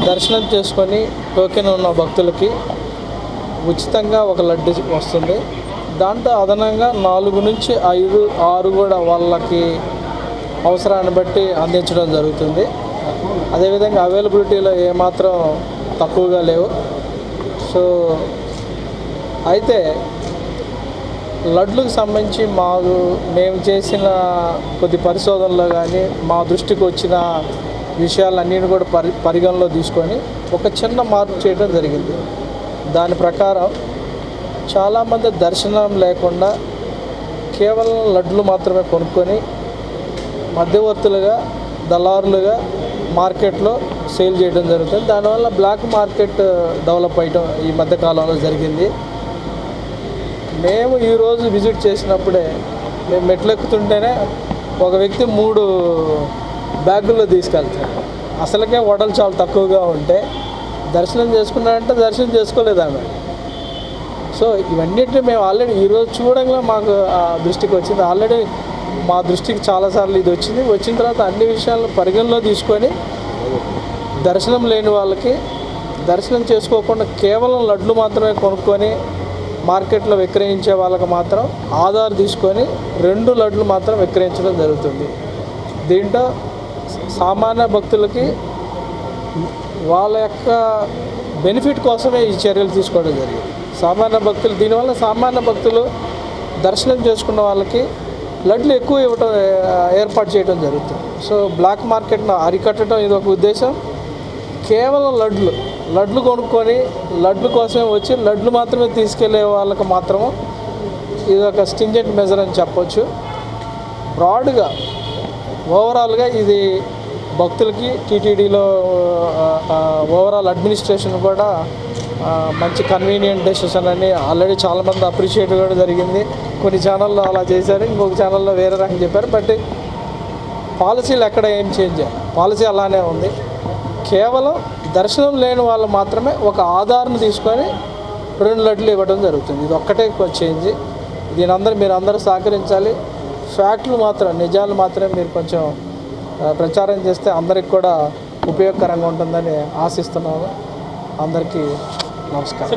దర్శనం చేసుకొని టోకెన్ ఉన్న భక్తులకి ఉచితంగా ఒక లడ్డు వస్తుంది. దాంట్లో అదనంగా 4 నుంచి 5, 6 కూడా వాళ్ళకి అవసరాన్ని బట్టి అందించడం జరుగుతుంది. అదేవిధంగా అవైలబిలిటీలో ఏమాత్రం తక్కువగా లేవు. సో అయితే లడ్లకు సంబంధించి మేము చేసిన కొద్ది పరిశోధనలో కానీ మా దృష్టికి వచ్చిన విషయాలన్నిటిని కూడా పరిగణలో తీసుకొని ఒక చిన్న మార్పు చేయడం జరిగింది. దాని ప్రకారం చాలామంది దర్శనం లేకుండా కేవలం లడ్లు మాత్రమే కొనుక్కొని మధ్యవర్తులుగా దళారులుగా మార్కెట్లో సేల్ చేయడం జరుగుతుంది. దానివల్ల బ్లాక్ మార్కెట్ డెవలప్ అయ్యడం ఈ మధ్యకాలంలో జరిగింది. మేము ఈరోజు విజిట్ చేసినప్పుడే మేము మెట్లెక్కుతుంటేనే ఒక వ్యక్తి 3 బ్యాగుల్లో తీసుకెళ్తాడు. అసలుకే వడలు చాలా తక్కువగా ఉంటే దర్శనం చేసుకున్నాడంటే దర్శనం చేసుకోలేదు ఆమె. సో ఇవన్నిటిని మేము ఆల్రెడీ ఈరోజు చూడంగా మాకు ఆ దృష్టికి వచ్చింది. ఆల్రెడీ మా దృష్టికి చాలాసార్లు ఇది వచ్చింది. వచ్చిన తర్వాత అన్ని విషయాలను పరిగణలో తీసుకొని దర్శనం లేని వాళ్ళకి దర్శనం చేసుకోకుండా కేవలం లడ్లు మాత్రమే కొనుక్కొని మార్కెట్లో విక్రయించే వాళ్ళకి మాత్రం ఆధార్ తీసుకొని 2 లడ్లు మాత్రం విక్రయించడం జరుగుతుంది. దీంట్లో సామాన్య భక్తులకి వాళ్ళ యొక్క బెనిఫిట్ కోసమే ఈ చర్యలు తీసుకోవడం జరిగింది. దీనివల్ల సామాన్య భక్తులు దర్శనం చేసుకున్న వాళ్ళకి లడ్లు ఎక్కువ ఇవ్వటం ఏర్పాటు చేయడం జరుగుతుంది. సో బ్లాక్ మార్కెట్ను అరికట్టడం ఇది ఒక ఉద్దేశం. కేవలం లడ్లు కొనుక్కొని లడ్లు కోసమే వచ్చి లడ్లు మాత్రమే తీసుకెళ్లే వాళ్ళకి మాత్రము ఇది ఒక స్టింజెంట్ మెజర్ అని చెప్పొచ్చు. బ్రాడ్గా ఓవరాల్గా ఇది భక్తులకి టీటీడీలో ఓవరాల్ అడ్మినిస్ట్రేషన్ కూడా మంచి కన్వీనియంట్ డెసిషన్ అని ఆల్రెడీ చాలామంది అప్రిషియేట్ కూడా జరిగింది. కొన్ని ఛానల్లో అలా చేశారు, ఇంకొక ఛానల్లో వేరే రకం చెప్పారు. బట్ పాలసీలు ఎక్కడ ఏం చేంజ్ చేయాలి, పాలసీ అలానే ఉంది. కేవలం దర్శనం లేని వాళ్ళు మాత్రమే ఒక ఆధార్ను తీసుకొని 2 లడ్లు ఇవ్వడం జరుగుతుంది. ఇది ఒక్కటే చేంజ్. మీరు అందరూ సహకరించాలి. ఫ్యాక్ట్లు మాత్రం, నిజాలు మాత్రమే మీరు కొంచెం ప్రచారం చేస్తే అందరికి కూడా ఉపయోగకరంగా ఉంటుందని ఆశిస్తున్నాను. అందరికీ నమస్కారం.